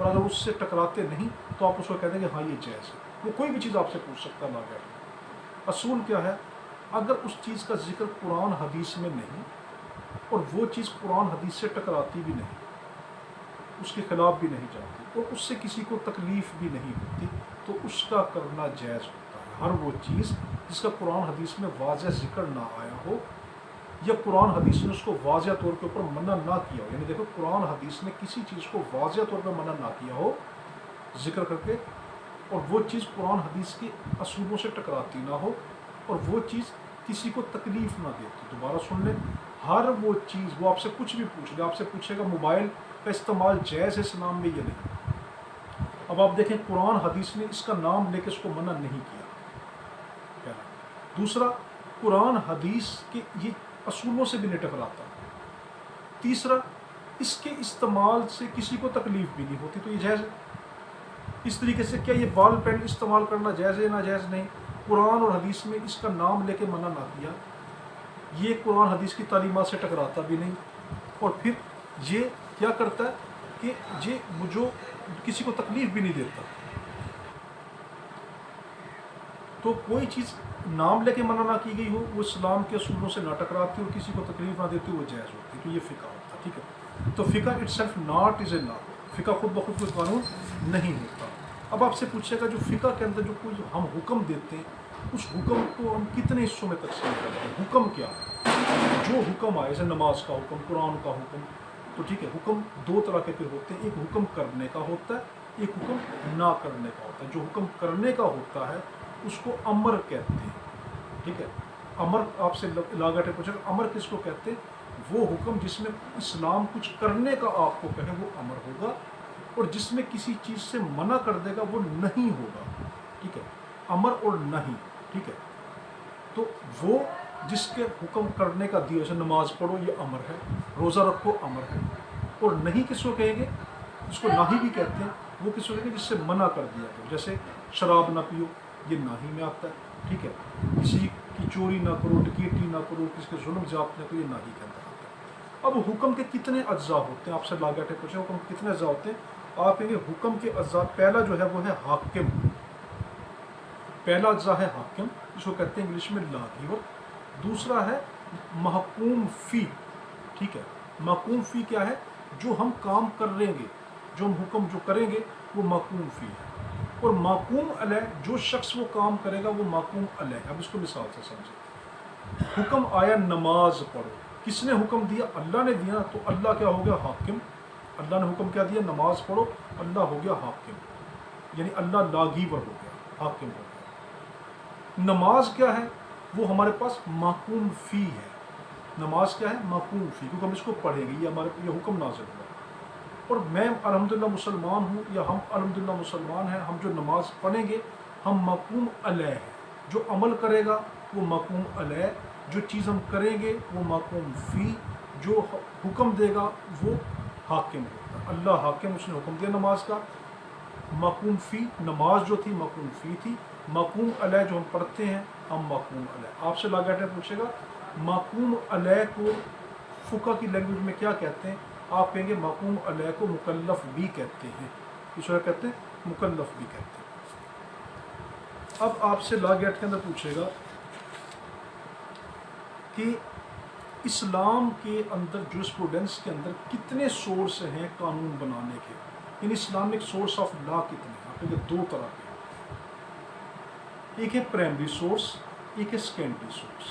اور اگر اس سے ٹکراتے نہیں تو آپ اس کو کہہ دیں کہ ہاں یہ جائز ہے. وہ کوئی بھی چیز آپ سے پوچھ سکتا ہے لاگیٹ میں. اصول کیا ہے؟ اگر اس چیز کا ذکر قرآن حدیث میں نہیں اور وہ چیز قرآن حدیث سے ٹکراتی بھی نہیں، اس کے خلاف بھی نہیں جاتی اور اس سے کسی کو تکلیف بھی نہیں ہوتی، تو اس کا کرنا جائز ہوتا ہے. ہر وہ چیز جس کا قرآن حدیث میں واضح ذکر نہ آیا ہو یا قرآن حدیث نے اس کو واضح طور کے اوپر منع نہ کیا ہو، یعنی دیکھو قرآن حدیث نے کسی چیز کو واضح طور پر منع نہ کیا ہو ذکر کر کے، اور وہ چیز قرآن حدیث کے اصولوں سے ٹکراتی نہ ہو اور وہ چیز کسی کو تکلیف نہ دیتی. دوبارہ سن لیں، ہر وہ چیز، وہ آپ سے کچھ بھی پوچھ لے، آپ سے پوچھے گا موبائل کا استعمال جائز ہے اسلام میں یا نہیں. اب آپ دیکھیں قرآن حدیث نے اس کا نام لے کے اس کو منع نہیں کیا. پہلا. دوسرا، قرآن حدیث کے یہ اصولوں سے بھی نہیں ٹکراتا. تیسرا، اس کے استعمال سے کسی کو تکلیف بھی نہیں ہوتی، تو یہ جائز ہے. اس طریقے سے کیا یہ بال پین استعمال کرنا جائز ہے یا ناجائز؟ نہیں. قرآن اور حدیث میں اس کا نام لے کے منع نہ کیا، یہ قرآن حدیث کی تعلیمات سے ٹکراتا بھی نہیں، اور پھر یہ کیا کرتا ہے کہ یہ جو کسی کو تکلیف بھی نہیں دیتا. تو کوئی چیز نام لے کے منع نہ کی گئی ہو، وہ اسلام کے اصولوں سے نہ ٹکراتی اور کسی کو تکلیف نہ دیتی، وہ جائز ہوتی. تو یہ فقہ ہوتا ہے. ٹھیک ہے. تو فقہ it self not is a لا. فقہ خود بخود کوئی قانون نہیں ہوتا. اب آپ سے پوچھے گا جو فقہ کے اندر جو کوئی ہم حکم دیتے ہیں، اس حکم کو ہم کتنے حصوں میں تقسیم کرتے ہیں؟ حکم کیا ہے؟ جو حکم آئے، جیسے نماز کا حکم، قرآن کا حکم، تو ٹھیک ہے، حکم دو طرح کے پھر ہوتے ہیں. ایک حکم کرنے کا ہوتا ہے، ایک حکم نہ کرنے کا ہوتا ہے. جو حکم کرنے کا ہوتا ہے اس کو امر کہتے ہیں. ٹھیک ہے. امر آپ سے لاگٹ پوچھے گا امر کس کو کہتے ہیں؟ وہ حکم جس میں اسلام کچھ کرنے کا آپ کو کہے وہ امر ہوگا، اور جس میں کسی چیز سے منع کر دے گا وہ نہیں ہوگا. ٹھیک ہے. امر اور نہیں. ٹھیک ہے. تو وہ جس کے حکم کرنے کا دیا، جیسے نماز پڑھو یہ امر ہے، روزہ رکھو امر ہے. اور نہیں کس کو کہیں گے؟ جس کو ناہی بھی کہتے ہیں، وہ کس کو کہیں گے؟ جس سے منع کر دیا گیا. جیسے شراب نہ پیو، یہ ناہی میں آتا ہے. ٹھیک ہے. کسی کی چوری نہ کرو، ڈکیٹی نہ کرو، کسی کے ظلم زیادت نہ کرو، یہ ناہی کے اندر آتا ہے. اب حکم کے کتنے اجزاء ہوتے ہیں؟ آپ سے لاگٹ پوچھے حکم کے کتنے اجزاء ہوتے ہیں؟ آپ کہیں گے حکم کے اجزاء، پہلا جو ہے وہ ہے حاکم. پہلا اجزاء ہے حاکم، جس کو کہتے ہیں انگلش میں لا گیور. دوسرا ہے محکوم فی. ٹھیک ہے. محکوم فی کیا ہے؟ جو ہم کام کر لیں گے، جو ہم حکم جو کریں گے وہ محکوم فی ہے. اور محکوم علیہ، جو شخص وہ کام کرے گا وہ محکوم علیہ. اب اس کو مثال سے سمجھیں. حکم آیا نماز پڑھو، کس نے حکم دیا؟ اللہ نے دیا. تو اللہ کیا ہو گیا؟ حاکم. اللہ نے حکم کیا دیا؟ نماز پڑھو. اللہ ہو گیا حاکم، یعنی اللہ لاگیور ہو گیا، حاکم ہو گیا. نماز کیا ہے؟ وہ ہمارے پاس محکوم فی ہے. نماز کیا ہے؟ محکوم فی، کیونکہ ہم اس کو پڑھیں گے، یہ ہمارے یہ حکم نازل ہوا. اور میں الحمدللہ مسلمان ہوں، یا ہم الحمدللہ مسلمان ہیں، ہم جو نماز پڑھیں گے ہم محکوم علیہ ہیں. جو عمل کرے گا وہ محکوم علیہ، جو چیز ہم کریں گے وہ محکوم فی، جو حکم دے گا وہ حاکم ہوگا. اللہ حاکم، اس نے حکم دیا نماز کا. محکوم فی، نماز جو تھی محکوم فی تھی. محکوم علیہ جو ہم پڑھتے ہیں ہم محکوم علیہ. آپ سے لاگٹ پوچھے گا محکوم علیہ کو فقہ کی لینگویج میں کیا کہتے ہیں؟ آپ کہیں گے محکوم علیہ کو مکلف بھی کہتے ہیں. اس کو کہتے ہیں مکلف بھی کہتے ہیں. اب آپ سے لا گیٹ کے اندر پوچھے گا کہ اسلام کے اندر جورسپروڈنس کے اندر کتنے سورس ہیں قانون بنانے کے؟ In Islamic source of law کتنے ہیں؟ آپ کہیں گے دو طرح کے. ایک ہے پرائمری سورس، ایک ہے سیکنڈری سورس.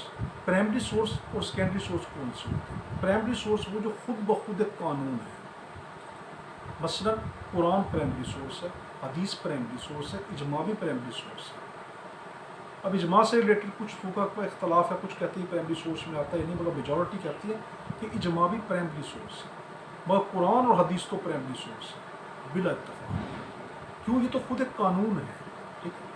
پرائمری سورس اور سیکنڈری سورس کون سے ہوتے ہیں؟ پرائمری سورس وہ جو خود بخود ایک قانون ہے. مثلا قرآن پرائمری سورس ہے، حدیث پرائمری سورس ہے، اجماع بھی پرائمری سورس ہے. اب اجماع سے ریلیٹڈ کچھ فقہ کا اختلاف ہے، کچھ کہتے ہیں پرائمری سورس میں آتا ہے نہیں، مگر میجورٹی کہتی ہے کہ اجماع بھی پرائمری سورس ہے. مگر قرآن اور حدیث تو پرائمری سورس ہے بلا اتفاق. کیوں؟ یہ تو خود ایک قانون ہے. ٹھیک ہے.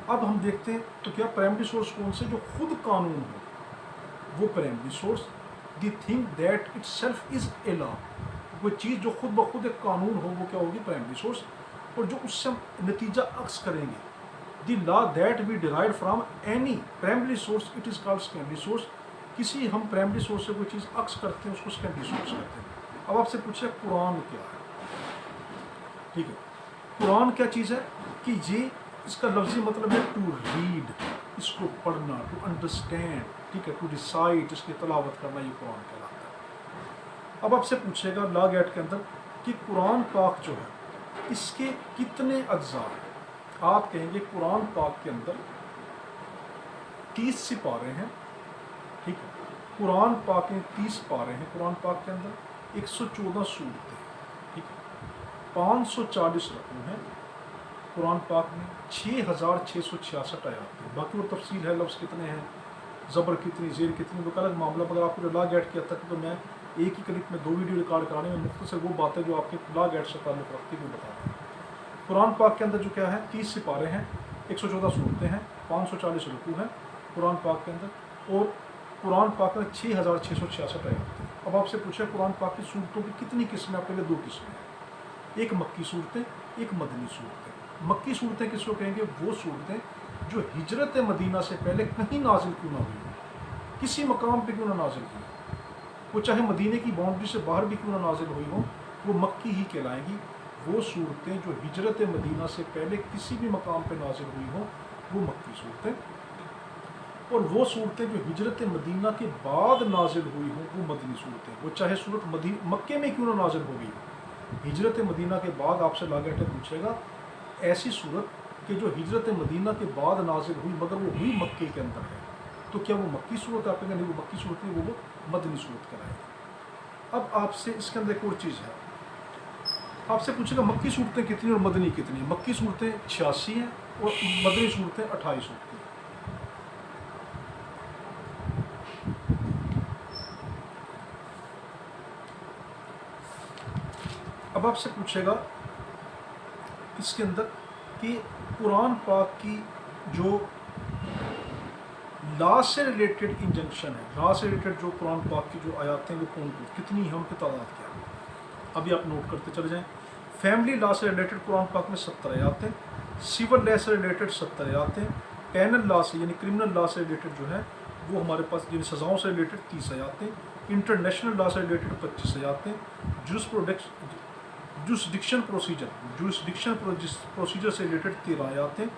اب ہم دیکھتے ہیں تو کیا پرائمری سورس کون سے؟ جو خود قانون ہو وہ primary source. The thing that itself is a law, وہ چیز جو خود بخود ایک قانون ہو وہ کیا ہوگی؟ Primary source. اور جو اس سے ہم نتیجہ عکس کریں گے، the law that we derive from any primary source it is called secondary source. کسی ہم پرائمری سورس سے کوئی چیز عکس کرتے ہیں اس کو سیکنڈری سورس کہتے ہیں. اب آپ سے پوچھے قرآن کیا ہے؟ ٹھیک ہے. قرآن کیا چیز ہے کہ یہ اس کا لفظی مطلب ہے ٹو ریڈ، اس کو پڑھنا، ٹو انڈرسٹینڈ، ٹھیک ہے، ٹو ڈیسائڈ، اس کی تلاوت کرنا، یہ قرآن کہلاتا ہے. اب آپ سے پوچھے گا لا گیٹ کے اندر کہ قرآن پاک جو ہے اس کے کتنے اجزاء ہیں. آپ کہیں گے قرآن پاک کے اندر 30 سپارے ہیں، ٹھیک ہے. قرآن پاک میں 30 پارے ہیں. قرآن پاک کے اندر 114 سورتیں، ٹھیک ہے، 540 رکوع ہیں. قرآن پاک میں 6666 آیات ہیں. باقی وہ تفصیل ہے، لفظ کتنے ہیں، زبر کتنی، زیر کتنی، وہ الگ معاملہ. مگر آپ کو جو لا گیٹ کیا تک تو میں ایک ہی کلپ میں 2 ویڈیو ریکارڈ کرانے میں مختصر وہ باتیں جو آپ کے لا گیٹ سے تعلق رکھتی ہیں وہ بتا رہے ہیں. قرآن پاک کے اندر جو کیا ہے 30 سپارے ہیں، 114 سورتیں ہیں، 540 رکوع ہیں قرآن پاک کے اندر، اور قرآن پاک میں 6666 آیات ہیں. اب آپ سے پوچھیں قرآن پاک کی صورتوں کی کتنی قسمیں؟ آپ کے لیے 2 قسمیں ہیں، ایک مکی صورتیں، ایک مدنی صورتیں. مکی صورتیں کس کو کہیں گے؟ وہ صورتیں جو ہجرت مدینہ سے پہلے کہیں نازل کیوں نہ ہوئی ہوں، کسی مقام پہ کیوں نہ نازل ہوئی، وہ چاہے مدینے کی باؤنڈری سے باہر بھی کیوں نہ نازل ہوئی ہوں، وہ مکی ہی کہلائیں گی. وہ صورتیں جو ہجرت مدینہ سے پہلے کسی بھی مقام پہ نازل ہوئی ہوں وہ مکی صورتیں، اور وہ صورتیں جو ہجرت مدینہ کے بعد نازل ہوئی ہوں وہ مدنی صورتیں. وہ چاہے صورت مکے میں کیوں نہ نازل ہو گئی ہو، ہجرت مدینہ کے بعد آپ سے لاگٹ پوچھے گا ایسی صورت کہ جو ہجرت مدینہ کے بعد نازل ہوئی مگر وہ ہوئی مکے کے اندر ہے، تو کیا وہ مکی صورت؟ آپ کہیں گے نہیں وہ مکی صورت نہیں، وہ مدنی صورت کرائے گی. اب آپ سے اس کے اندر ایک اور چیز ہے، آپ سے پوچھے گا مکی صورتیں کتنی اور مدنی کتنی؟ مکی صورتیں 86 ہیں اور مدنی صورتیں 28 ہوتی ہیں. اب آپ سے پوچھے گا اس کے اندر کہ قرآن پاک کی جو لا سے ریلیٹڈ انجنکشن ہے، لا سے ریلیٹڈ جو قرآن پاک کی جو آیات ہیں وہ کون کون کتنی ہیں، ان کی تعداد کیا ہے؟ ابھی آپ نوٹ کرتے چلے جائیں. فیملی لا سے ریلیٹڈ قرآن پاک میں 70 آیات ہیں، سول لا سے ریلیٹڈ 70 آیات ہیں، پینل لا سے یعنی کرمنل لا سے ریلیٹڈ جو ہے وہ ہمارے پاس یعنی سزاؤں سے ریلیٹڈ 30 آیات ہیں، انٹرنیشنل لا سے ریلیٹڈ 25 آیات ہیں، جورسڈکشن پروسیجر سے ریلیٹڈ 13 آیات ہیں،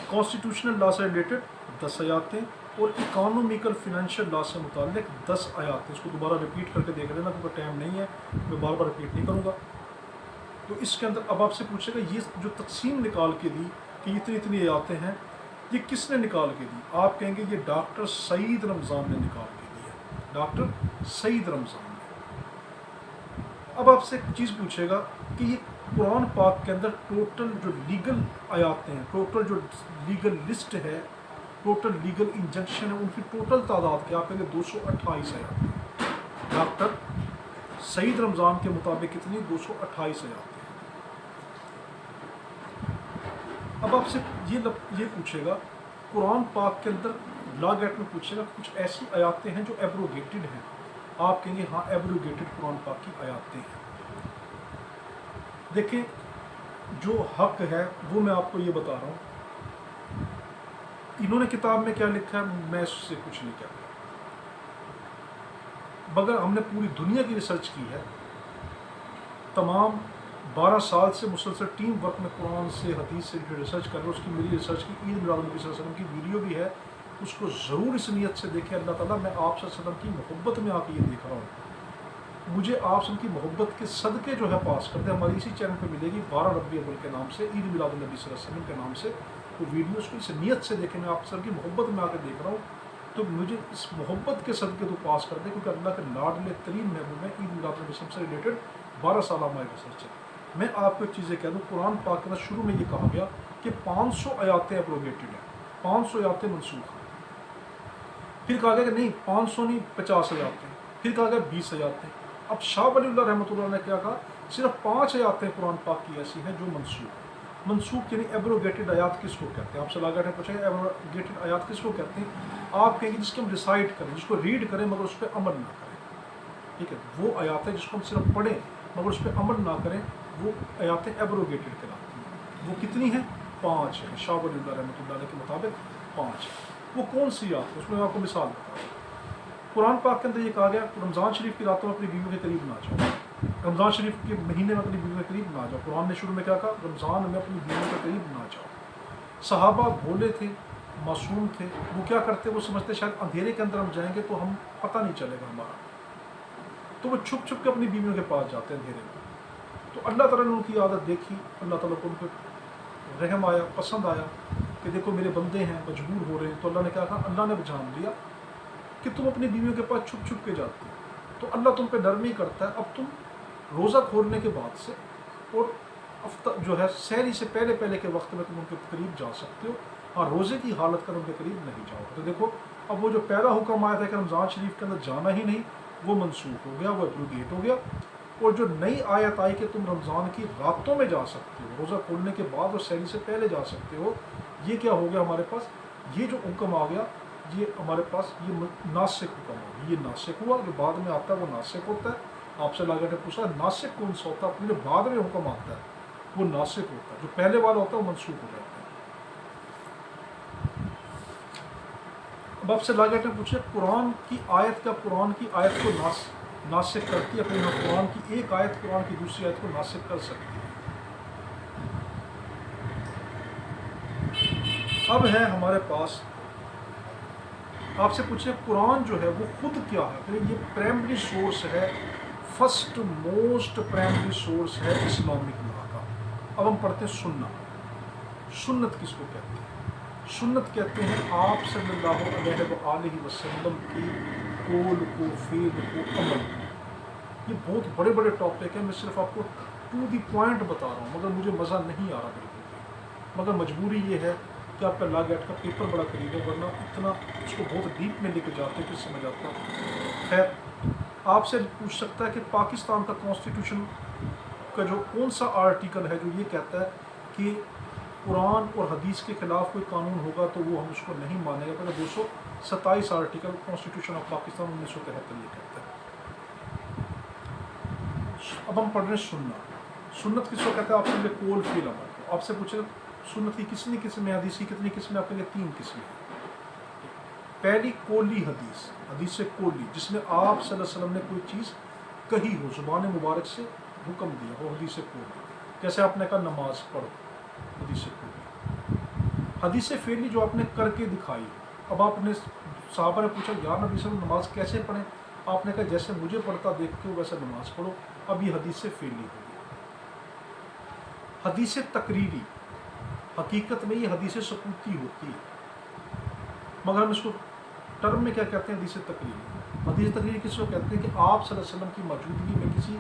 کانسٹیٹیوشنل لا سے ریلیٹڈ 10 آیات ہیں، اور اکانومیکل فائنینشیل لا سے متعلق 10 آیات ہیں. اس کو دوبارہ ریپیٹ کر کے دیکھ لینا کیونکہ ٹائم نہیں ہے، میں بار بار ریپیٹ نہیں کروں گا. تو اس کے اندر اب آپ سے پوچھے گا یہ جو تقسیم نکال کے دی کہ اتنی اتنی آیاتیں ہیں یہ کس نے نکال کے دی؟ آپ کہیں گے یہ ڈاکٹر سعید رمضان نے نکال کے دی ہے، ڈاکٹر سعید رمضان نے. اب آپ سے ایک چیز پوچھے گا کہ یہ قرآن پاک کے اندر ٹوٹل جو لیگل آیاتیں ہیں، ٹوٹل جو لیگل لسٹ ہے، ٹوٹل لیگل انجنکشن ہے، ان کی ٹوٹل تعداد کیا؟ آپ کہیں گے 228 آیات ہیں. ڈاکٹر سعید رمضان کے مطابق کتنی؟ 228 آیات ہیں. اب آپ سے یہ پوچھے گا قرآن پاک کے اندر لا گیٹ میں پوچھے گا کچھ ایسی آیاتیں ہیں جو ایبروگیٹڈ ہیں. آپ کہیں گے ہاں ایبروگیٹڈ قرآن پاک کی آیاتیں ہیں. دیکھیں جو حق ہے وہ میں آپ کو یہ بتا رہا ہوں، انہوں نے کتاب میں کیا لکھا ہے میں اس سے کچھ نہیں کہتا، مگر ہم نے پوری دنیا کی ریسرچ کی ہے. تمام 12 سال سے مسلسل ٹیم ورک میں قرآن سے حدیث سے ریسرچ کر رہے ہیں. اس کی میری ریسرچ کی عید میلاد النبی صلی اللہ علیہ وسلم کی ویڈیو بھی ہے، اس کو ضرور اس نیت سے دیکھیں اللہ تعالیٰ میں آپ صلی اللہ علیہ وسلم کی محبت میں آ کے یہ دیکھ رہا ہوں، مجھے آپ صلی اللہ علیہ وسلم کی محبت کے صدقے جو ہے پاس کر دیں. ہماری اسی چینل پہ ملے گی 12 ربیع الاول کے نام سے، عید میلاد النبی صلی اللہ علیہ وسلم کے نام سے وہ ویڈیو. اس کو اس نیت سے دیکھیں میں آپ صلی اللہ علیہ وسلم کی محبت میں آ کے دیکھ رہا ہوں تو مجھے اس محبت کے صدقے تو پاس کر دیں کیونکہ اللہ کے لاڈلے ترین محبوب ہیں. عید میلاد النبی سے ریلیٹڈ 12 سالہ ہماری ریسرچ ہے. میں آپ کو چیزیں کہہ دوں قرآن پاک کے اندر شروع میں یہ کہا گیا کہ 500 آیاتیں ایبروگیٹڈ ہیں، 500 آیاتیں منسوخ ہیں. پھر کہا گیا کہ نہیں 500 نہیں 50 آیاتیں، پھر کہا گیا 20 آیاتیں. اب شاہ ولی اللہ رحمۃ اللہ نے کیا کہا صرف 5 آیاتیں قرآن پاک کی ایسی ہیں جو منسوخ ہیں. منسوخ یعنی ایبروگیٹڈ آیات کس کو کہتے ہیں؟ آپ سے لاگٹ ہے پوچھیں گے ایبروگیٹڈ آیات کس کو کہتے ہیں؟ آپ کہیں گے جس کو ہم ریسائٹ کریں، جس کو ریڈ کریں مگر اس پہ عمل نہ کریں. ٹھیک ہے، وہ آیاتیں جس کو ہم صرف پڑھیں مگر اس پہ عمل نہ کریں وہ آیاتیں ایبروگیٹڈ کہلاتی ہیں. وہ کتنی ہیں؟ 5 ہیں. شاہ ولی اللہ رحمۃ اللہ علیہ کے مطابق 5 ہیں. وہ کون سی آیات ہے؟ اس میں آپ کو مثال بتا رہا ہوں. قرآن پاک کے اندر یہ کہا گیا رمضان شریف کی راتوں میں اپنی بیویوں کے قریب نہ جاؤ. رمضان شریف کے مہینے میں اپنی بیوی کے قریب نہ جاؤ. قرآن نے شروع میں کیا کہا؟ رمضان میں اپنی بیوی کے قریب نہ جاؤ. صحابہ بھولے تھے، معصوم تھے، وہ کیا کرتے؟ وہ سمجھتے شاید اندھیرے کے اندر ہم جائیں گے تو ہم پتہ نہیں چلے گا ہمارا، تو وہ چھپ چھپ کے اپنی بیویوں کے پاس جاتے ہیں اندھیرے میں. تو اللہ تعالیٰ نے ان کی عادت دیکھی، اللہ تعالیٰ کو ان پہ رحم آیا، پسند آیا کہ دیکھو میرے بندے ہیں مجبور ہو رہے ہیں. تو اللہ نے کیا کہا؟ اللہ نے جان لیا کہ تم اپنی بیویوں کے پاس چھپ چھپ کے جاتے ہو، تو اللہ تم پہ نرمی کرتا ہے. اب تم روزہ کھولنے کے بعد سے اور جو ہے سحری سے پہلے کے وقت میں تم ان کے قریب جا سکتے ہو، اور روزے کی حالت کر ان کے قریب نہیں جاؤ. تو دیکھو اب وہ جو پہلا حکم آیا تھا کہ رمضان شریف کے اندر جانا ہی نہیں، وہ منسوخ ہو گیا، وہ ایبروگیٹ ہو گیا. اور جو نئی آیت آئی کہ تم رمضان کی راتوں میں جا سکتے ہو، روزہ کھولنے کے بعد اور سحری سے پہلے جا سکتے ہو، یہ کیا ہو گیا ہمارے پاس؟ یہ جو حکم آ گیا یہ ہمارے پاس یہ ناسخ حکم ہو گیا. یہ ناسخ ہوا، جو بعد میں آتا ہے وہ ناسخ ہوتا ہے. آپ سے لاگٹ نے پوچھا ناسخ کون سا ہوتا ہے؟ اپنے جو بعد میں حکم آتا ہے وہ ناسخ ہوتا ہے، جو پہلے والا ہوتا ہے وہ منسوخ ہو جاتا ہے. اب آپ سے لاگٹ نے پوچھا قرآن کی آیت کا قرآن کی آیت کو ناسخ کرتی ہے؟ اپنے قرآن کی ایک آیت قرآن کی دوسری آیت کو ناسخ کر سکتی ہے. اب ہے ہمارے پاس، آپ سے پوچھیں قرآن جو ہے وہ خود کیا ہے؟ یہ پرائمری سورس ہے، فرسٹ موسٹ پرائمری سورس ہے اسلامک لا کا. اب ہم پڑھتے ہیں سنت کس کو کہتے ہیں؟ سنت کہتے ہیں آپ صلی اللہ علیہ وآلہ وسلم کی قول کو، فعل کو، عمل کو. یہ بہت بڑے بڑے ٹاپک ہیں، میں صرف آپ کو ٹو دی پوائنٹ بتا رہا ہوں، مگر مجھے مزہ نہیں آ رہا بالکل، مگر مجبوری یہ ہے کہ آپ کا لا گیٹ کا پیپر بڑا قریب ہے، ورنہ اتنا اس کو بہت ڈیپ میں لے کے جاتے ہیں کہ سمجھ آتا. خیر، آپ سے پوچھ سکتا ہے کہ پاکستان کا کانسٹیٹیوشن کا جو کون سا آرٹیکل ہے جو یہ کہتا ہے کہ قرآن اور حدیث کے خلاف کوئی قانون ہوگا تو وہ ہم اس کو نہیں مانیں گے؟ پہلے 227 آرٹیکل کانسٹیٹیوشن آف پاکستان 1973 یہ کہتا ہے. اب ہم پڑھ رہے ہیں سنت کس کو کہتا ہے؟ آپ سے قول فعل عمل کو. آپ سے پوچھے سنت کی کتنی قسم ہے، حدیث کی کتنی قسم ہے؟ آپ کے لیے 3 قسمیں. پہلی قولی حدیث قولی، جس میں آپ صلی اللہ علیہ وسلم نے کوئی چیز کہی ہو، زبان مبارک سے حکم دیا ہو، حدیث قولی. جیسے آپ نے کہا نماز پڑھو، حدیث قولی. حدیث فعلی جو آپ نے کر کے دکھائی. اب آپ نے صحابہ نے پوچھا یا نبی صلی اللہ علیہ وسلم نماز کیسے پڑھیں؟ آپ نے کہا جیسے مجھے پڑھتا دیکھتے ہو ویسے نماز پڑھو. اب یہ حدیث فعلی ہوگی. حدیث تقریری، حقیقت میں یہ حدیث سکوتی ہوتی ہے، مگر ہم اس کو ٹرم میں کیا کہتے ہیں؟ حدیث تقریری. حدیث تقریری کس کو کہتے ہیں؟ کہ آپ صلی اللہ علیہ وسلم کی موجودگی میں کسی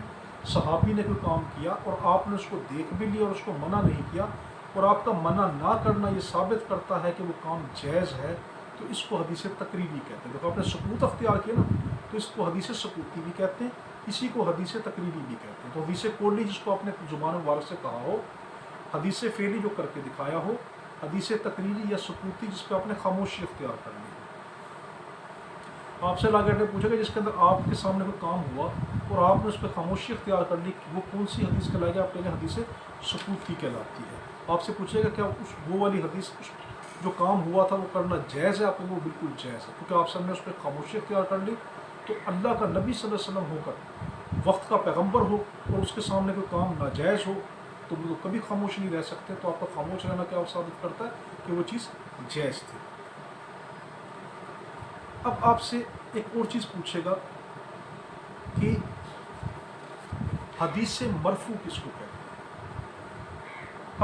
صحابی نے کوئی کام کیا اور آپ نے اس کو دیکھ بھی لیا اور اس کو منع نہیں کیا، اور آپ کا منع نہ کرنا یہ ثابت کرتا ہے کہ وہ کام جائز ہے، تو اس کو حدیث تقریری کہتے ہیں. دیکھو آپ نے سکوت اختیار کیا نا، تو اس کو حدیث سکوتی بھی کہتے ہیں، اسی کو حدیث تقریری بھی کہتے ہیں. تو حدیث قولی جس کو آپ نے زبان مبارک سے کہا ہو، حدیث فعلی جو کر کے دکھایا ہو، حدیث تقریری یا سکوتی جس پہ آپ نے خاموشی اختیار کر لی. آپ سے لاگٹ نے پوچھا کہ جس کے اندر آپ کے سامنے کوئی کام ہوا اور آپ نے اس پہ خاموشی اختیار کر لی، وہ کون سی حدیث کہلائے گی؟ آپ کہیں گے حدیث سکوتی کہلاتی ہے. آپ سے پوچھے گا کیا وہ والی حدیث جو کام ہوا تھا وہ کرنا جائز ہے؟ آپ کہیں گے وہ بالکل جائز ہے، کیونکہ آپ سب نے اس پہ خاموشی اختیار کر لی. تو اللہ کا نبی صلی اللہ علیہ وسلم ہو کر، وقت کا پیغمبر ہو، اور اس کے سامنے کوئی کام ناجائز ہو تو وہ کبھی خاموش نہیں رہ سکتے. تو آپ کا خاموش رہنا کیا ثابت کرتا ہے؟ کہ وہ چیز جائز تھی. اب آپ سے ایک اور چیز پوچھے گا کہ حدیث مرفوع کس کو کہتے ہیں؟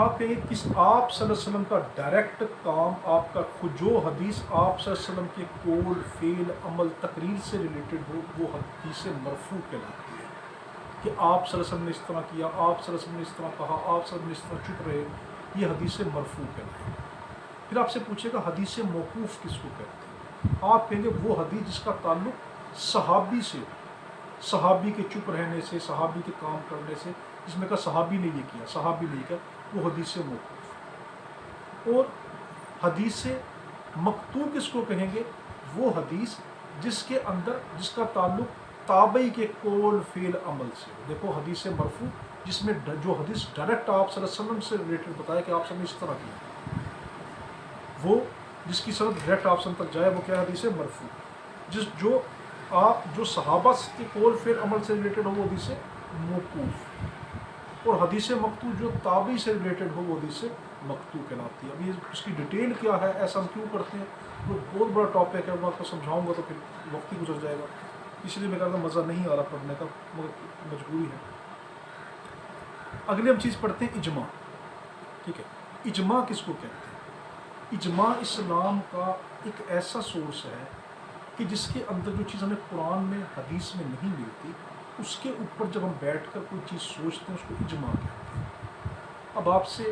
آپ کہیں گے کس آپ صلی اللہ علیہ وسلم کا ڈائریکٹ کام، آپ کا خود جو حدیث آپ صلی اللہ علیہ وسلم کے قول، فعل، عمل، تقریر سے ریلیٹڈ ہو، وہ حدیث مرفوع کہلاتی ہے. کہ آپ صلی اللہ علیہ وسلم نے اس طرح کیا، آپ صلی اللہ علیہ وسلم نے اس طرح کہا، آپ صلی اللہ علیہ وسلم نے اس طرح چپ رہے، یہ حدیث مرفوع کہلاتی ہے. پھر آپ سے پوچھے گا حدیث موقوف کس کو کہتے ہیں؟ آپ کہیں گے وہ حدیث جس کا تعلق صحابی سے، صحابی کے چپ رہنے سے، صحابی کے کام کرنے سے، جس میں کہا صحابی نے یہ کیا، صحابی نے یہ کیا، وہ حدیث موقوف. اور حدیث مقطوع کس کو کہیں گے؟ وہ حدیث جس کے اندر جس کا تعلق تابعی کے قول، فعل، عمل سے. دیکھو حدیث مرفوع جس میں جو حدیث ڈائریکٹ آپ صلی اللہ علیہ وسلم سے ریلیٹڈ بتایا کہ آپ صلی اللہ علیہ وسلم نے اس طرح کیا، وہ جس کی سند ڈائریکٹ آپ سن تک جائے، وہ کیا حدیث مرفوع. جو صحابہ کے قول، فعل، عمل سے ریلیٹڈ ہو وہ حدیث موقوف, اور حدیث مقطوع جو تابعی سے ریلیٹڈ ہو وہ حدیث مقطوع کہلاتی ہے. اب یہ اس کی ڈیٹیل کیا ہے, ایسا ہم کیوں کرتے ہیں, وہ بہت بڑا ٹاپک ہے, میں آپ کو سمجھاؤں گا تو پھر وقت ہی گزر جائے گا, اس لیے میں کہتا ہوں مزہ نہیں آ رہا پڑھنے کا, مجبوری ہے. اگلی ہم چیز پڑھتے ہیں اجماع. ٹھیک ہے, اجماع کس کو کہتے ہیں؟ اجماع اسلام کا ایک ایسا سورس ہے کہ جس کے اندر جو چیز ہمیں قرآن میں حدیث میں نہیں ملتی, اس کے اوپر جب ہم بیٹھ کر کوئی چیز سوچتے ہیں اس کو اجماع کہتے ہیں. اب آپ سے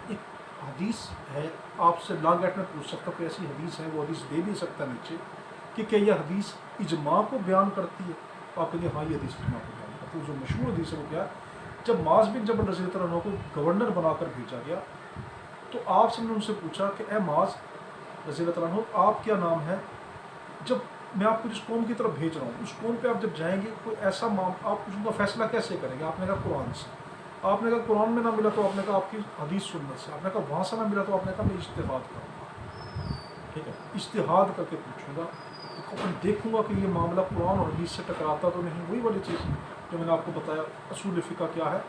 ایک حدیث ہے, آپ سے لا گیٹ میں پوچھ سکتا کوئی ایسی حدیث ہے, وہ حدیث دے بھی سکتا نیچے کہ کیا یہ حدیث اجماع کو بیان کرتی ہے؟ آپ کہیں گے ہاں یہ حدیث اجماع کو بیان کرتی ہے. جو مشہور حدیث ہے وہ کیا ہے, جب معاذ بن جبل رضی اللہ عنہ کو گورنر بنا کر بھیجا گیا تو آپ نے ان سے پوچھا کہ اے معاذ رضی اللہ عنہ, آپ کیا نام ہے؟ جب میں آپ کو جس قوم کی طرف بھیج رہا ہوں اس قوم پہ آپ جب جائیں گے کوئی ایسا آپ اس کا فیصلہ کیسے کریں گے؟ آپ نے کہا قرآن سے. آپ نے کہا قرآن میں نہ ملا تو آپ نے کہا آپ کی حدیث سنت سے. آپ نے کہا وہاں سے نہ ملا تو آپ نے کہا میں اجتہاد کروں گا. ٹھیک ہے, اجتہاد کر کے پوچھوں گا, دیکھوں گا کہ یہ معاملہ قرآن اور حدیث سے ٹکراتا تو نہیں. وہی والی چیز جو میں نے آپ کو بتایا, اصول فقہ کیا ہے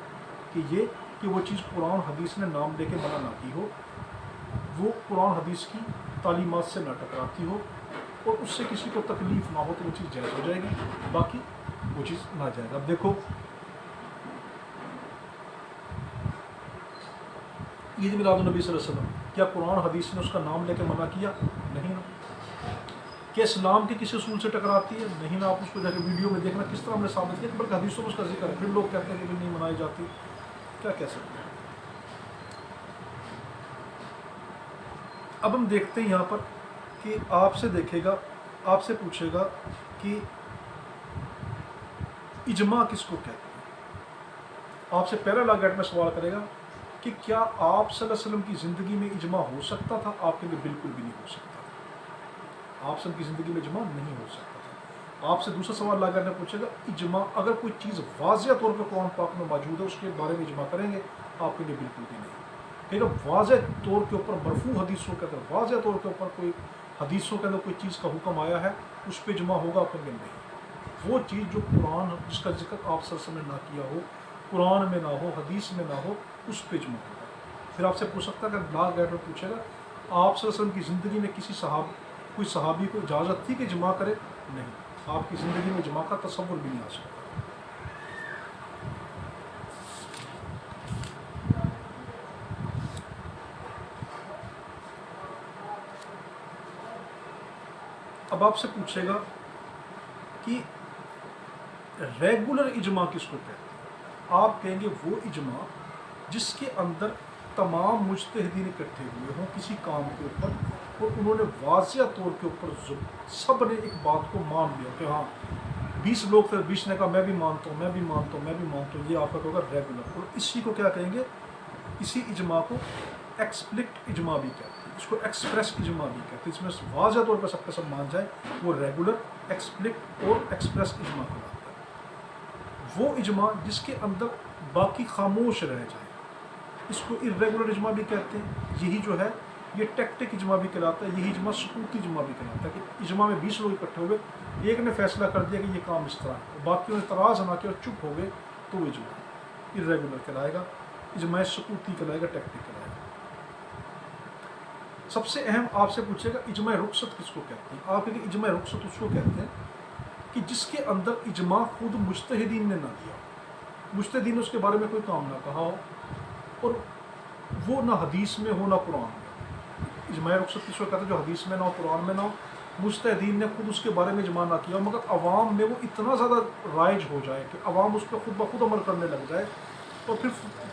کہ وہ چیز قرآن حدیث نے نام لے کے منع نہ کی ہو, وہ قرآن حدیث کی تعلیمات سے نہ ٹکراتی ہو, اور اس سے کسی کو تکلیف نہ ہو تو وہ چیز جائز ہو جائے گی, باقی وہ چیز نہ جائے گا. اب دیکھو عید میلاد النبی صلی اللہ علیہ وسلم, کیا قرآن حدیث نے اس کا نام لے کے منع کیا؟ نہیں نا. کیا اسلام کے کسی اصول سے ٹکراتی ہے؟ نہیں نا. آپ اس کو جا کے ویڈیو میں دیکھنا کس طرح ہم نے ثابت کیا کہ بلکہ حدیثوں میں اس کا ذکر ہے, پھر لوگ کہتے ہیں کہ نہیں منائی جاتی. کیا کہہ سکتے ہیں. اب ہم دیکھتے ہیں یہاں پر کہ آپ سے دیکھے گا, آپ سے پوچھے گا کہ اجماع کس کو کہتے ہیں. آپ سے پہلا لا گیٹ میں سوال کرے گا کہ کیا آپ صلی اللہ علیہ وسلم کی زندگی میں اجماع ہو سکتا تھا؟ آپ کے لیے بالکل بھی نہیں ہو سکتا تھا. آپ صلی اللہ علیہ وسلم کی زندگی میں اجماع نہیں ہو سکتا تھا. آپ سے دوسرا سوال لا گیٹ میں پوچھے گا اجماع, اگر کوئی چیز واضح طور پہ قرآن پاک میں موجود ہے اس کے بارے میں اجماع کریں گے؟ آپ کے لیے بالکل بھی نہیں. کہ واضح طور کے اوپر مرفوع حدیثوں کے اندر, واضح طور کے اوپر کوئی حدیثوں کے اندر کوئی چیز کا حکم آیا ہے اس پہ اجماع ہوگا, آپ کے لیے نہیں. وہ چیز جو قرآن جس کا ذکر آپ صلی اللہ علیہ وسلم نے نہ کیا ہو, قرآن میں نہ ہو, حدیث میں نہ ہو, اس پہ اجماع ہوگا. پھر آپ سے پوچھ سکتا ہے کہ لا گیٹ میں پوچھے گا آپ صلی اللہ علیہ وسلم کی زندگی میں کوئی صحابی کو اجازت تھی کہ اجماع کرے؟ نہیں. آپ کی زندگی میں اجماع کا تصور بھی نہیں آ سکتا. اب آپ سے پوچھے گا کہ ریگولر اجماع کس کو کہتے ہیں؟ آپ کہیں گے وہ اجماع جس کے اندر تمام مجتہدین اکٹھے ہوئے ہوں کسی کام کے اوپر, اور انہوں نے واضح طور کے اوپر سب نے ایک بات کو مان لیا کہ ہاں 20 لوگ تھے, 20 نے کہا میں بھی مانتا ہوں, میں بھی مانتا ہوں, میں بھی مانتا ہوں. یہ آپ کا ہوگا ریگولر. اور اسی کو کیا کہیں گے, اسی اجماع کو ایکسپلکٹ اجماع بھی کہتے ہیں, اس کو ایکسپریس اجماع بھی کہتے ہیں. اس میں واضح طور پر سب کے سب مان جائے وہ ریگولر, ایکسپلکٹ اور ایکسپریس اجماع کہلاتا ہے. وہ اجماع جس کے اندر باقی خاموش رہ جائے اس کو ارریگولر اجماع بھی کہتے ہیں. یہی جو ہے یہ ٹیکٹک اجماع بھی کہلاتا ہے. یہی اجماع سکوتی اجماع بھی کہلاتا ہے کہ اجماع میں 20 لوگ اکٹھے ہو گئے, ایک نے فیصلہ کر دیا کہ یہ کام اس طرح ہے, باقیوں نے اعتراض نہ کیا اور چپ ہو گئے, تو وہ اجماع ارریگولر کہلائے گا, اجماع سکوتی کہلائے گا, ٹیکٹک کہلائے گا. سب سے اہم آپ سے پوچھے گا اجماع رخصت کس کو کہتے ہیں؟ آپ کہیں گے اجماع رخصت اس کو کہتے ہیں کہ جس کے اندر اجماع خود مجتہدین نے نہ دیا, مجتہدین نے اس کے بارے میں کوئی کام نہ کہا ہو, اور وہ نہ حدیث میں ہو نہ قرآن میں. اجماع رخصت کس کو کہتے ہیں جو حدیث میں نہ ہو, قرآن میں نہ ہو, مجتہدین نے خود اس کے بارے میں اجماع نہ کیا, مگر عوام میں وہ اتنا زیادہ رائج ہو جائے کہ عوام اس پہ خود بخود عمل کرنے لگ جائے, اور پھر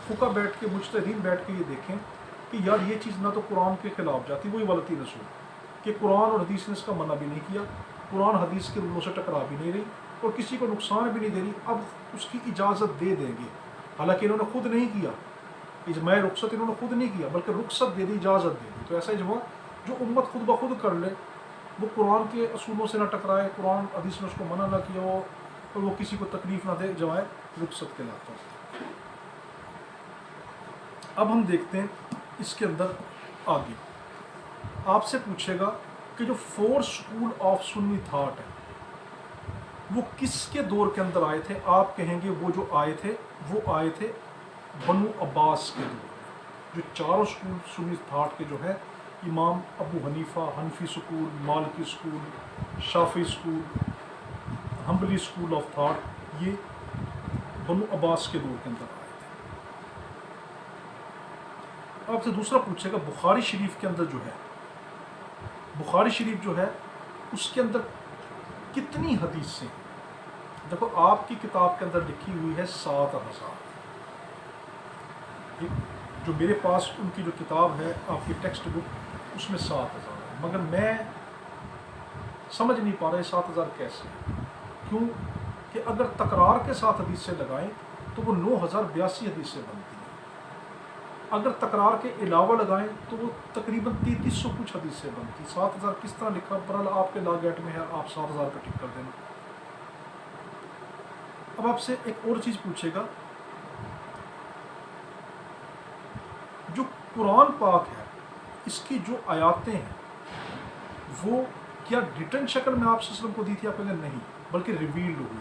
فقہ بیٹھ کے, مجتہدین بیٹھ کے یہ دیکھیں کہ یار یہ چیز نہ تو قرآن کے خلاف جاتی, وہی غلطی رسول کہ قرآن اور حدیث نے اس کا منع بھی نہیں کیا, قرآن حدیث کے رولوں سے ٹکرا بھی نہیں رہی, اور کسی کو نقصان بھی نہیں دے رہی, اب اس کی اجازت دے دیں گے. حالانکہ انہوں نے خود نہیں کیا اجماع رخصت, انہوں نے خود نہیں کیا بلکہ رخصت دے دی, اجازت دے دی. تو ایسا اجماع جو امت خود بخود کر لے, وہ قرآن کے اصولوں سے نہ ٹکرائے, قرآن حدیث نے اس کو منع نہ کیا ہو, اور وہ کسی کو تکلیف نہ دے, اجماع رخصت کہلاتا ہے. اب ہم دیکھتے ہیں اس کے اندر آگے. آپ سے پوچھے گا کہ جو 4 اسکول آف سنی تھاٹ ہے وہ کس کے دور کے اندر آئے تھے؟ آپ کہیں گے وہ جو آئے تھے وہ آئے تھے بنو عباس کے دور میں، جو چاروں سکول سنی تھاٹ کے جو ہے، امام Abu Hanifa Hanafi school, Maliki school, Shafi'i school, Hanbali school of thought, یہ بنو عباس کے دور کے اندر آئے تھے۔ آپ سے دوسرا پوچھے گا بخاری شریف کے اندر جو ہے، بخاری شریف جو ہے اس کے اندر کتنی حدیثیں ہیں؟ دیکھو آپ کی کتاب کے اندر لکھی ہوئی ہے 7,000، جو میرے پاس ان کی جو کتاب ہے آپ کی ٹیکسٹ بک اس میں 7,000 ہے، مگر میں سمجھ نہیں پا رہے 7,000 کیسے، کیوں کہ اگر تکرار کے ساتھ حدیثیں لگائیں تو وہ 9,082 حدیثیں بنتی ہیں، اگر تکرار کے علاوہ لگائیں تو وہ تقریباً 3,300 کچھ حدیثیں بنتی۔ 7,000 کس طرح لکھا؟ برحال آپ کے لاگیٹ میں ہے، آپ 7,000 پہ ٹک کر دینا۔ اب آپ سے ایک اور چیز پوچھے گا، جو قرآن پاک ہے اس کی جو آیاتیں ہیں وہ کیا ریٹن شکل میں آپ صلی اللہ علیہ وسلم کو دی تھی؟ آپ کہیں گے نہیں، بلکہ ریویلڈ ہوئی تھی۔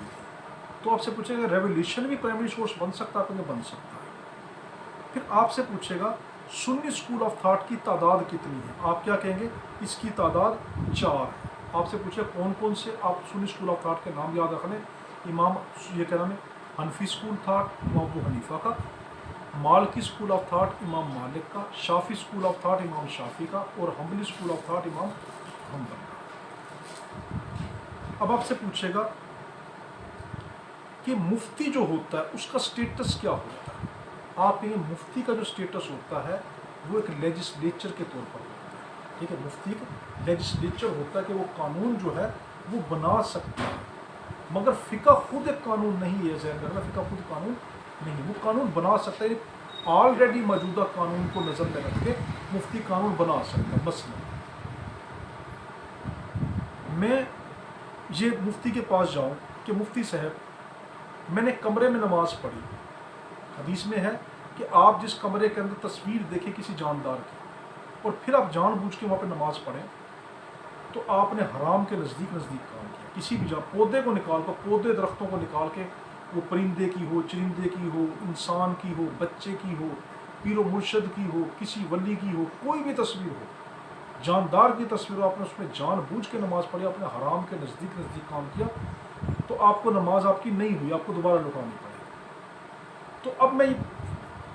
تو آپ سے پوچھے گا ریویلیشن بھی پرائمری سورس بن سکتا ہے؟ آپ کہیں گے بن سکتا ہے۔ پھر آپ سے پوچھے گا سنی اسکول آف تھاٹ کی تعداد کتنی ہے؟ آپ کیا کہیں گے؟ اس کی تعداد 4 ہے۔ آپ سے پوچھے کون کون سے، آپ سنی اسکول آف تھاٹ کے نام یاد رکھ لیں، امام یہ کہنا ہے حنفی اسکول تھاٹ امام ابو حنیفہ کا، مالکی اسکول آف تھاٹ امام مالک کا، شافی اسکول آف تھاٹ امام شافی کا، اور حنبلی اسکول آف تھاٹ امام حنبل کا۔ اب آپ سے پوچھے گا کہ مفتی جو ہوتا ہے اس کا سٹیٹس کیا ہوتا ہے؟ آپ کہیں مفتی کا جو سٹیٹس ہوتا ہے وہ ایک لیجسلیچر کے طور پر ہوتا ہے، ٹھیک ہے؟ مفتی ایک لیجسلیچر ہوتا ہے کہ وہ قانون جو ہے وہ بنا سکتا ہے، مگر فقہ خود ایک قانون نہیں ہے، ذہن رکھنا، فقہ خود قانون نہیں، وہ قانون بنا سکتا ہے، آلریڈی موجودہ قانون کو نظر میں رکھ کے مفتی قانون بنا سکتا ہے۔ مثلا میں یہ مفتی کے پاس جاؤں کہ مفتی صاحب میں نے کمرے میں نماز پڑھی، حدیث میں ہے کہ آپ جس کمرے کے اندر تصویر دیکھیں کسی جاندار کی اور پھر آپ جان بوجھ کے وہاں پہ نماز پڑھیں تو آپ نے حرام کے نزدیک کام کیا۔ کسی بھی جگہ پودے کو نکال کر، پودے درختوں کو نکال کے، وہ پرندے کی ہو، چرندے کی ہو، انسان کی ہو، بچے کی ہو، پیر و مرشد کی ہو، کسی ولی کی ہو، کوئی بھی تصویر ہو، جاندار کی تصویر ہو، آپ نے اس میں جان بوجھ کے نماز پڑھی، آپ نے حرام کے نزدیک کام کیا، تو آپ کو نماز آپ کی نہیں ہوئی، آپ کو دوبارہ لوٹانی پڑے گی۔ تو اب میں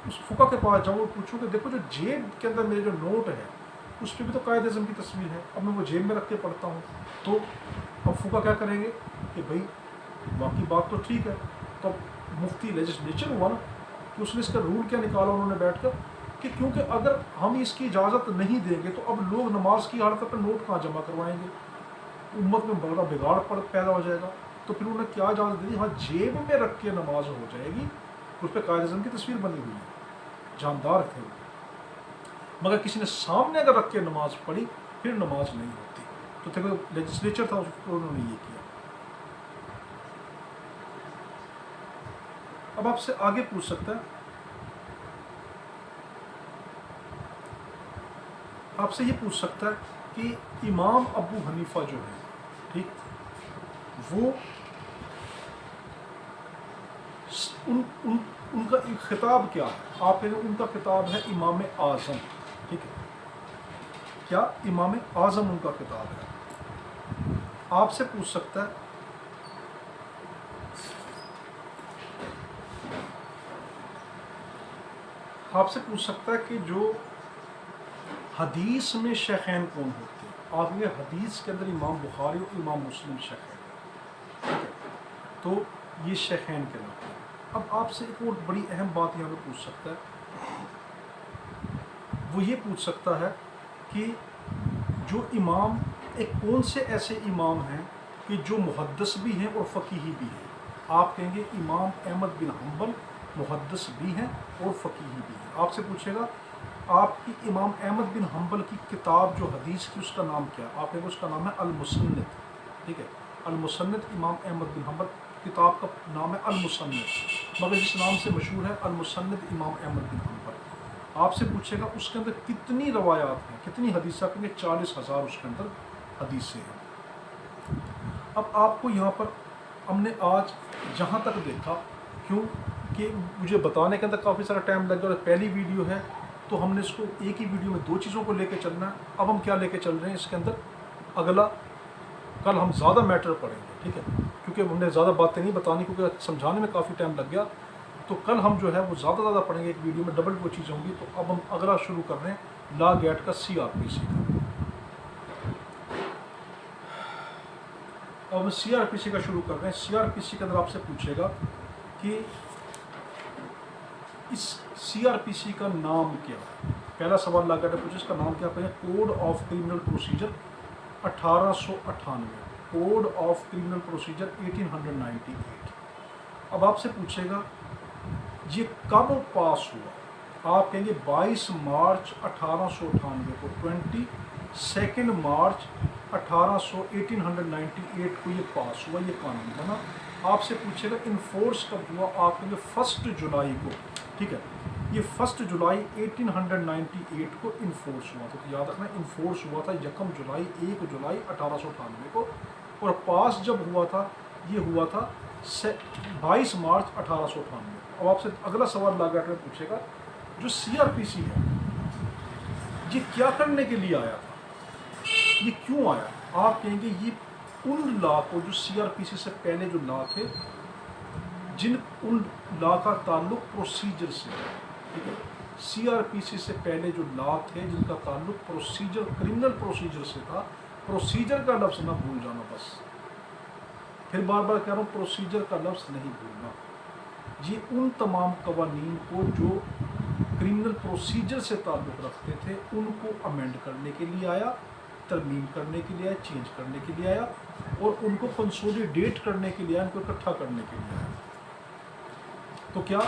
اس فقہ کے پاس جاؤں اور پوچھوں کہ دیکھو جو جیب کے اندر میرے جو نوٹ ہے اس پہ بھی تو قائد اعظم کی تصویر ہے، اب میں وہ جیب میں رکھ کے پڑھتا ہوں، تو اب فقہ کیا کریں گے کہ بھائی باقی بات تو ٹھیک ہے، تو اب مفتی لیجسلیچر ہوا نا کہ اس نے اس کا رول کیا نکالا انہوں نے بیٹھ کر کہ کیونکہ اگر ہم اس کی اجازت نہیں دیں گے تو اب لوگ نماز کی حالت پر نوٹ کہاں جمع کروائیں گے، امت میں بڑا بگاڑ پیدا ہو جائے گا۔ تو پھر انہوں نے کیا اجازت دی؟ ہاں جیب میں رکھ کے نماز ہو جائے گی، اس پہ قائد اعظم کی تصویر بنی ہوئی ہے، جاندار تھے وہ، مگر کسی نے سامنے اگر رکھ کے نماز پڑھی پھر نماز نہیں ہوتی۔ تو دیکھو لیجسلیچر تھا اس کو، انہوں نے یہ کیا۔ اب آپ سے آگے پوچھ سکتا ہے، آپ سے یہ پوچھ سکتا ہے کہ امام ابو حنیفہ جو ہے، ٹھیک، وہ ان کا خطاب کیا ہے؟ آپ کہیں ان کا خطاب ہے امام اعظم، ٹھیک ہے، کیا امام اعظم ان کا خطاب ہے؟ آپ سے پوچھ سکتا ہے کہ جو حدیث میں شیخین کون ہوتے ہیں؟ آپ یہ حدیث کے اندر امام بخاری اور امام مسلم شیخین، ٹھیک ہے، تو یہ شیخین کے نام ہیں۔ اب آپ سے ایک اور بڑی اہم بات یہاں پہ پوچھ سکتا ہے، وہ یہ پوچھ سکتا ہے کہ جو امام، ایک کون سے ایسے امام ہیں کہ جو محدث بھی ہیں اور فقیہی بھی ہیں؟ آپ کہیں گے امام احمد بن حنبل محدث بھی ہیں اور فقیہی بھی ہیں۔ آپ سے پوچھے گا آپ کی امام احمد بن حنبل کی کتاب جو حدیث کی اس کا نام کیا؟ آپ کہیں گے اس کا نام ہے المسند، ٹھیک ہے، المسند، امام احمد بن حنبل کتاب کا نام ہے المسند، مگر جس نام سے مشہور ہے المسند امام احمد بن حنبل۔ آپ سے پوچھے گا اس کے اندر کتنی روایات ہیں، کتنی حدیثیں؟ کہیں 40,000 اس کے اندر حدیثیں ہیں۔ اب آپ کو یہاں پر ہم نے آج جہاں تک دیکھا، کیوں کہ مجھے بتانے کے اندر کافی سارا ٹائم لگ گیا، اور پہلی ویڈیو ہے تو ہم نے اس کو ایک ہی ویڈیو میں 2 چیزوں کو لے کے چلنا ہے۔ اب ہم کیا لے کے چل رہے ہیں اس کے اندر، اگلا کل ہم زیادہ میٹر پڑھیں گے، ٹھیک ہے، کیونکہ ہم نے زیادہ باتیں نہیں بتانی، کیونکہ سمجھانے میں کافی ٹائم لگ گیا، تو کل ہم جو ہے وہ زیادہ پڑھیں گے، ایک ویڈیو میں ڈبل وہ چیزیں ہوں گی۔ تو اب ہم اگلا شروع کر رہے ہیں لا گیٹ کا CRPC کا۔ اب ہم CRPC کا شروع کر رہے ہیں۔ CRPC کے اندر آپ سے پوچھے گا کہ اس CRPC کا نام کیا ہے۔ پہلا سوال لا گیٹ نے پوچھا، اس کا نام کیا ہے؟ Code of criminal procedure 1898، code of criminal procedure 1898۔ اب آپ سے پوچھے گا یہ کب پاس ہوا؟ آپ کہیں گے 22 مارچ 1898 کو، 22 مارچ 1898 کو یہ پاس ہوا، یہ قانون بنا۔ آپ سے پوچھے گا انفورس کب ہوا؟ آپ کہیں گے 1 جولائی کو، ٹھیک ہے، یہ 1 جولائی 1898 کو انفورس ہوا تھا۔ تو یاد رکھنا انفورس ہوا تھا 1 جولائی 1898 کو، اور پاس جب ہوا تھا یہ ہوا تھا 22 مارچ 1898۔ اب آپ سے اگلا سوال لا گیٹ میں پوچھے گا جو CRPC ہے یہ کیا کرنے کے لیے آیا تھا، یہ کیوں آیا؟ آپ کہیں گے یہ ان لا کو جو CRPC سے پہلے جو لا تھے، ان لا کا تعلق پروسیجر سے ہے، ٹھیک ہے، CRPC سے پہلے جو لا تھے جن کا تعلق پروسیجر، کرمنل پروسیجر سے تھا۔ پروسیجر کا لفظ نہ بھول جانا، بس پھر بار بار کہہ رہا ہوں پروسیجر کا لفظ نہیں بھولنا۔ یہ ان تمام قوانین کو جو کرمنل پروسیجر سے تعلق رکھتے تھے ان کو امینڈ کرنے کے لیے آیا، ترمیم کرنے کے لیے آیا، چینج کرنے کے لیے آیا، اور ان کو کنسولیڈیٹ کرنے کے لیے آیا، ان کو اکٹھا کرنے کے لیے آیا۔ تو کیا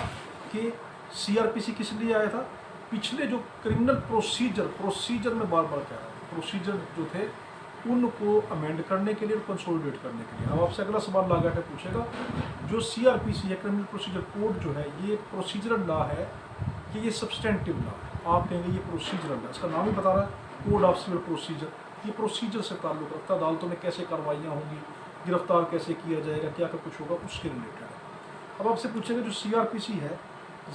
کہ CRPC کس لیے آیا تھا؟ پچھلے جو کرمنل پروسیجر میں بار بار کہہ رہا ہوں، پروسیجر جو تھے ان کو امینڈ کرنے کے لیے اور کنسولیڈیٹ کرنے کے لیے۔ اب آپ سے اگلا سوال لا گیٹ پوچھے گا جو CRPC ہے، کرمنل پروسیجر کوڈ جو ہے، یہ پروسیجرل لا ہے کہ یہ سبسٹینٹیو لا ہے؟ آپ کہیں گے یہ پروسیجرل ہے، اس کا نام ہی بتا رہا ہے کوڈ آف سول پروسیجر۔ یہ پروسیجر سے تعلق رکھتا ہے، عدالتوں میں کیسے کاروائیاں ہوں گی، گرفتار کیسے کیا جائے گا، کیا کچھ ہوگا، اس کے ریلیٹڈ ہے۔ اب آپ سے پوچھے گا جو CRPC ہے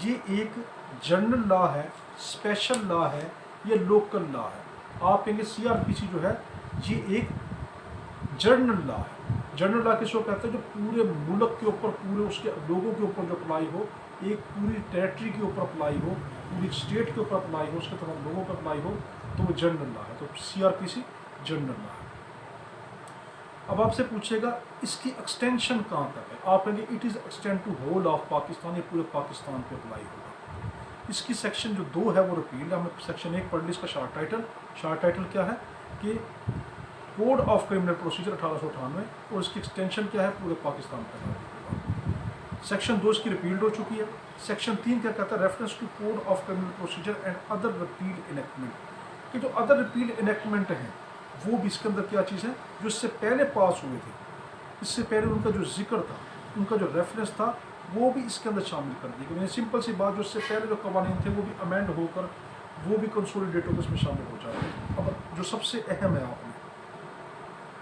یہ ایک جنرل لا ہے، اسپیشل لا ہے، یا لوکل لا ہے؟ آپ کہیں گے CRPC جو ہے یہ ایک جنرل لا ہے۔ جنرل لا کس کو کہتے ہیں؟ جو پورے ملک کے اوپر، پورے اس کے لوگوں کے اوپر جو اپلائی ہو، ایک پوری ٹیریٹری کے اوپر اپلائی ہو، پوری اسٹیٹ کے اوپر اپلائی ہو، اس کے تمام لوگوں پر اپلائی ہو، تو وہ جنرل لا ہے۔ تو CRPC جنرل لا ہے۔ اب آپ سے پوچھے گا اس کی ایکسٹینشن کہاں تک ہے؟ آپ کہیں گے it is extend two whole of Pakistan, یہ پورے پاکستان پہ اپلائی ہوگا۔ اس کی سیکشن جو 2 ہے وہ ریپیل ہے، ہم نے سیکشن 1 پڑھ لی، اس کا شارٹ ٹائٹل کیا ہے کہ کوڈ آف کرمنل پروسیجر 1898، اور اس کی ایکسٹینشن کیا ہے؟ پورے پاکستان پہ اپلائی ہوگا۔ سیکشن 2 اس کی ریپیلڈ ہو چکی ہے۔ سیکشن 3 کیا کہتا ہے؟ Reference to code of criminal procedure and other repeal enactment, کہ جو ادر ریپیل انیکٹمنٹ ہیں وہ بھی اس کے اندر کیا چیز ہے جو اس سے پہلے پاس ہوئے تھے، اس سے پہلے ان کا جو ذکر تھا، ان کا جو ریفرنس تھا، وہ بھی اس کے اندر شامل کر دی گئی۔ سمپل سی بات، جو اس سے پہلے جو قوانین تھے وہ بھی امینڈ ہو کر، وہ بھی کنسولیڈیٹ ہو کر اس میں شامل ہو جائے گا۔ اب جو سب سے اہم ہے آپ نے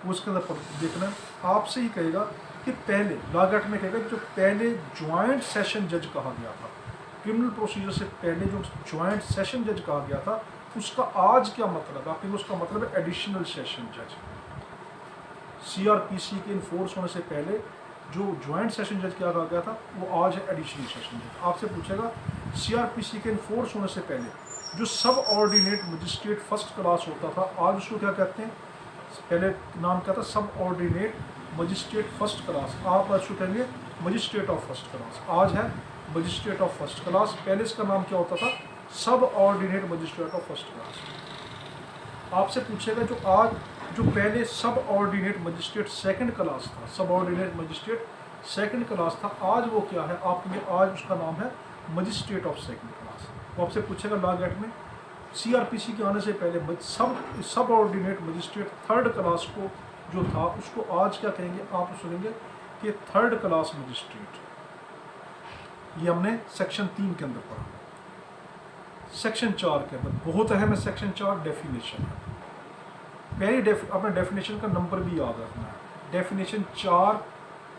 وہ اس کے اندر دیکھنا ہے، آپ سے ہی کہے گا کہ پہلے لا گیٹ میں کہے گا کہ جو پہلے جوائنٹ سیشن جج کہا گیا تھا، کرمنل پروسیجر سے پہلے جو جوائنٹ سیشن جج کہا گیا تھا، اس کا آج کیا مطلب ہے؟ آپ کہیں گے اس کا مطلب ہے ایڈیشنل سیشن جج۔ CRPC کے انفورس ہونے سے پہلے جو جوائنٹ سیشن جج کیا کہا گیا تھا وہ آج ہے ایڈیشنل سیشن جج۔ آپ سے پوچھے گا CRPC کے انفورس ہونے سے پہلے جو سب آرڈینیٹ مجسٹریٹ فرسٹ کلاس ہوتا تھا، آج اس کو کیا کہتے ہیں؟ پہلے نام کیا تھا؟ Subordinate magistrate first class, آپ اس کو کہیں گے مجسٹریٹ آف فرسٹ کلاس، آج ہے مجسٹریٹ آف فرسٹ کلاس۔ پہلے اس کا نام کیا ہوتا تھا؟ Subordinate magistrate of first class. آپ سے پوچھے گا جو آج جو پہلے subordinate magistrate second class تھا، subordinate magistrate second class تھا، آج وہ کیا ہے؟ آپ کے آج اس کا نام ہے مجسٹریٹ آف سیکنڈ کلاس۔ وہ آپ سے پوچھے گا لا گیٹ میں CRPC کے آنے سے پہلے subordinate magistrate third class کو جو تھا اس کو آج کیا کہیں گے؟ آپ سنیں گے کہ تھرڈ کلاس مجسٹریٹ۔ یہ ہم نے سیکشن 3 کے اندر پڑھا۔ سیکشن 4 کے اندر بہت اہم ہے، سیکشن 4 ڈیفینیشن ہے۔ پہلی اپنے ڈیفینیشن کا نمبر بھی یاد رکھنا ہے، definition 4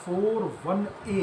4.1a,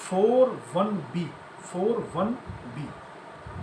4.1b, 4.1b,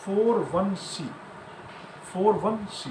4.1c, 4.1c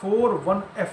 4.1f,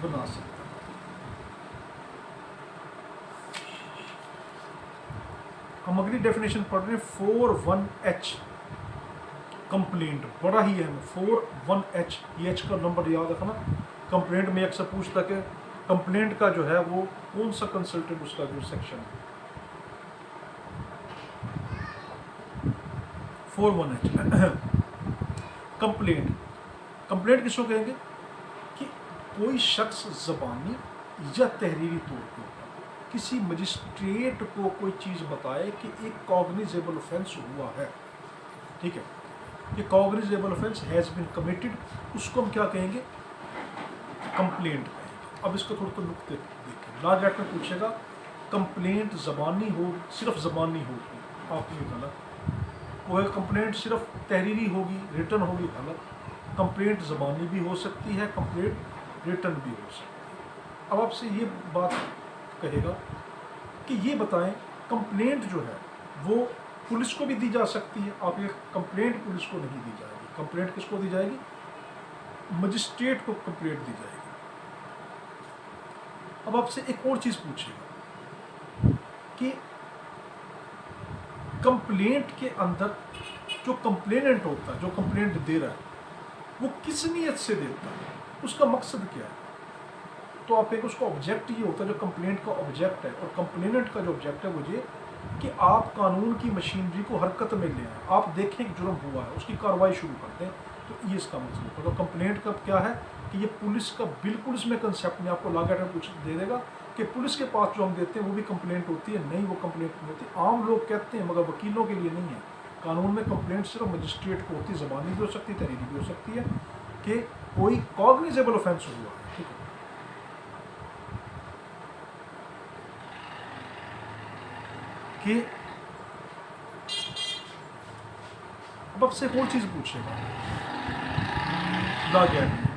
بنا سکتا ہے۔ ہم اگلی ڈیفینیشن پڑھ رہے ہیں 41H کمپلینٹ، بڑا ہی اہم 41H، یہ ایچ کا نمبر یاد رکھنا۔ کمپلینٹ میں اکثر پوچھتا کہ کمپلینٹ کا جو ہے وہ کون سا کنسلٹنٹ اس کا جو سیکشن ہے۔ 41H کمپلینٹ، کمپلینٹ کس کو کہیں گے کہ کوئی شخص زبانی یا تحریری طور پر کسی مجسٹریٹ کو کوئی چیز بتائے کہ ایک کاگنیزیبل offense ہوا ہے، ٹھیک ہے، یہ کاگنیزیبل offense ہیز بین کمیٹڈ، اس کو ہم کیا کہیں گے؟ کمپلینٹ کہیں گے۔ اب اس کو تھوڑا تو نقطے دیکھیں، لا گیٹ میں پوچھے گا کمپلینٹ زبانی ہو، صرف زبانی ہوگی، آپ یہ غلط، وہ کمپلینٹ صرف تحریری ہوگی، ریٹن ہوگی، غلط، کمپلینٹ زبانی بھی ہو سکتی ہے، کمپلینٹ ریٹن بھی ہو سکتی ہے۔ اب آپ سے یہ بات کہے گا کہ یہ بتائیں کمپلینٹ جو ہے وہ پولیس کو بھی دی جا سکتی ہے؟ آپ یہ کمپلینٹ پولیس کو نہیں دی جائے گی، کمپلینٹ کس کو دی جائے گی؟ مجسٹریٹ کو کمپلینٹ دی جائے گی۔ اب آپ سے ایک اور چیز پوچھے گا کہ کمپلینٹ کے اندر جو کمپلیننٹ ہوتا ہے، جو کمپلینٹ دے رہا ہے، وہ کس نیت سے دیتا ہے، اس کا مقصد کیا ہے؟ تو آپ ایک اس کا آبجیکٹ یہ ہوتا ہے، جو کمپلینٹ کا آبجیکٹ ہے، اور کمپلیننٹ کا جو آبجیکٹ ہے وہ یہ کہ آپ قانون کی مشینری کو حرکت میں لے آئیں، آپ دیکھیں کہ جرم ہوا ہے، اس کی کارروائی شروع کر دیں، تو یہ اس کا مطلب ہے۔ تو کمپلینٹ کا کیا ہے کہ یہ پولیس کا بالکل اس میں کنسیپٹ نہیں، آپ کو لا گیٹ کچھ دے دے گا کہ پولیس کے پاس جو ہم دیتے ہیں وہ بھی کمپلینٹ ہوتی ہے، نہیں وہ کمپلینٹ نہیں ہوتی، عام لوگ کہتے ہیں مگر وکیلوں کے لیے نہیں ہے۔ قانون میں کمپلینٹ صرف مجسٹریٹ کو ہوتی ہے، زبانی بھی ہو سکتی ہے، تحریری بھی ہو سکتی ہے، کہ کوئی کاگنیزیبل offense ہوا ہے، ٹھیک ہے۔ کہ اب آپ سے ایک اور چیز پوچھے گا لا گیٹ میں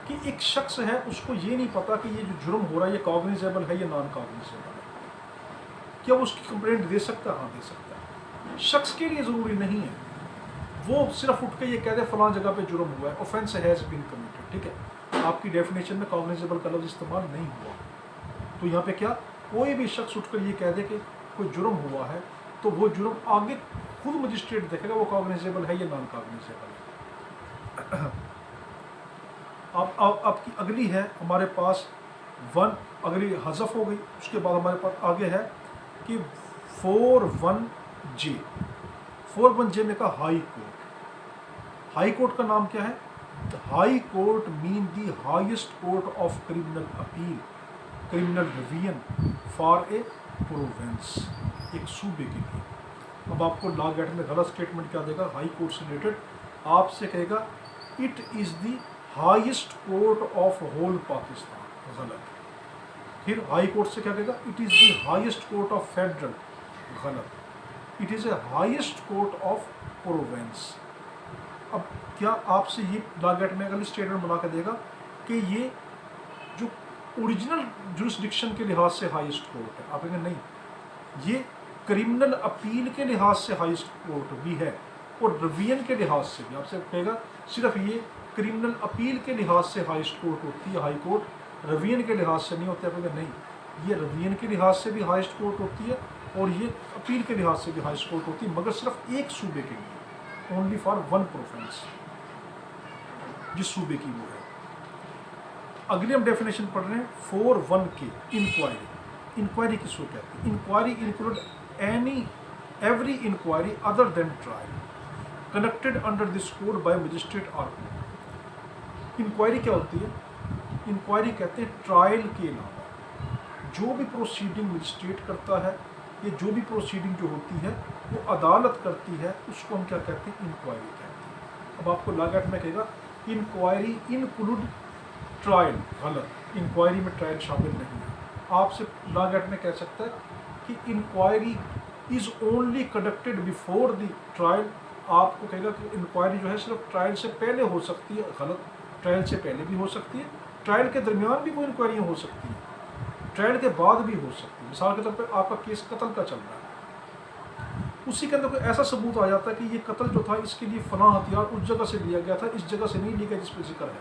کہ ایک شخص ہے، اس کو یہ نہیں پتا کہ یہ جو جرم ہو رہا ہے یہ کاگنیزیبل ہے یا نان کاگنیزیبل ہے، کیا وہ اس کی کمپلینٹ دے سکتا ہے؟ ہاں دے سکتا ہے۔ شخص کے لیے ضروری نہیں ہے، وہ صرف اٹھ کے یہ کہہ دے فلاں جگہ پہ جرم ہوا ہے، offense has been committed، ٹھیک ہے، آپ کی ڈیفینیشن میں کاگنیزیبل کا لفظ استعمال نہیں ہوا، تو یہاں پہ کیا کوئی بھی شخص اٹھ کر یہ کہہ دے کہ کوئی جرم ہوا ہے، تو وہ جرم آگے خود مجسٹریٹ دیکھے گا وہ کاگنیزیبل ہے یا نان کاگنیزیبل ہے۔ آپ کی اگلی ہے ہمارے پاس 1، اگلی حذف ہو گئی، اس کے بعد ہمارے پاس آگے ہے کہ 41J، 41J میں کہا ہائی کورٹ۔ ہائی کورٹ کا نام کیا ہے؟ High court mean the highest court of criminal appeal, criminal revision for a province, ایک صوبے کے لیے۔ اب آپ کو لا گیٹ میں غلط اسٹیٹمنٹ کیا دے گا ہائی کورٹ سے ریلیٹڈ؟ آپ سے کہے گا it is the highest court of whole Pakistan, غلط۔ پھر ہائی کورٹ سے کیا کہے گا؟ It is the highest court of federal, غلط۔ It is a highest court of province. اب کیا آپ سے یہ لا گیٹ میں اگلی اسٹیٹمنٹ بنا کے دے گا کہ یہ جو اوریجنل جورسڈکشن کے لحاظ سے ہائیسٹ کورٹ ہے؟ آپ کہیں گے نہیں، یہ کریمنل اپیل کے لحاظ سے ہائیسٹ کورٹ بھی ہے اور ریویژن کے لحاظ سے بھی۔ آپ سے کہے گا صرف یہ کریمنل اپیل کے لحاظ سے ہائیسٹ کورٹ ہوتی ہے ہائی کورٹ، ریویژن کے لحاظ سے نہیں ہوتا ہے۔ آپ کہیں گے نہیں، یہ ریویژن کے لحاظ سے بھی ہائیسٹ کورٹ ہوتی ہے اور یہ اپیل کے لحاظ سے بھی ہائیسٹ کورٹ ہوتی ہے، مگر صرف ایک صوبے کے لیے، اونلی فار ون پروونس، جس صوبے کی وہ ہے۔ اگلی ہم ڈیفینیشن پڑھ رہے ہیں 41K، انکوائری۔ انکوائری کس کو کہتے ہیں؟ Inquiry include every inquiry other than trial conducted under this code by magistrate or court. Inquiry کیا ہوتی ہے؟ انکوائری کہتے ہیں ٹرائل کے علاوہ جو بھی پروسیڈنگ مجسٹریٹ کرتا ہے یا جو بھی پروسیڈنگ جو ہوتی ہے وہ عدالت کرتی ہے، اس کو ہم کیا کہتے ہیں؟ انکوائری کہتے ہیں۔ اب آپ کو لا گیٹ میں کہے گا انکوائری انکلوڈ ٹرائل، غلط، انکوائری میں ٹرائل شامل نہیں ہے۔ آپ سے لا گیٹ میں کہہ سکتا ہے کہ inquiry is only conducted before the trial. آپ کو کہے گا کہ انکوائری جو ہے صرف ٹرائل سے پہلے ہو سکتی ہے، غلط، ٹرائل سے پہلے بھی ہو سکتی ہے، ٹرائل کے درمیان بھی کوئی انکوائریاں ہو سکتی ہیں، ٹرائل کے بعد بھی ہو سکتی ہے۔ مثال کے طور پہ آپ کا کیس قتل کا چل رہا ہے، اسی کے اندر کوئی ایسا ثبوت آ جاتا ہے کہ یہ قتل جو تھا اس کے لیے فلاں ہتھیار اس جگہ سے لیا گیا تھا، اس جگہ سے نہیں لیا گیا جس پہ ذکر ہے،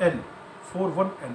4.1L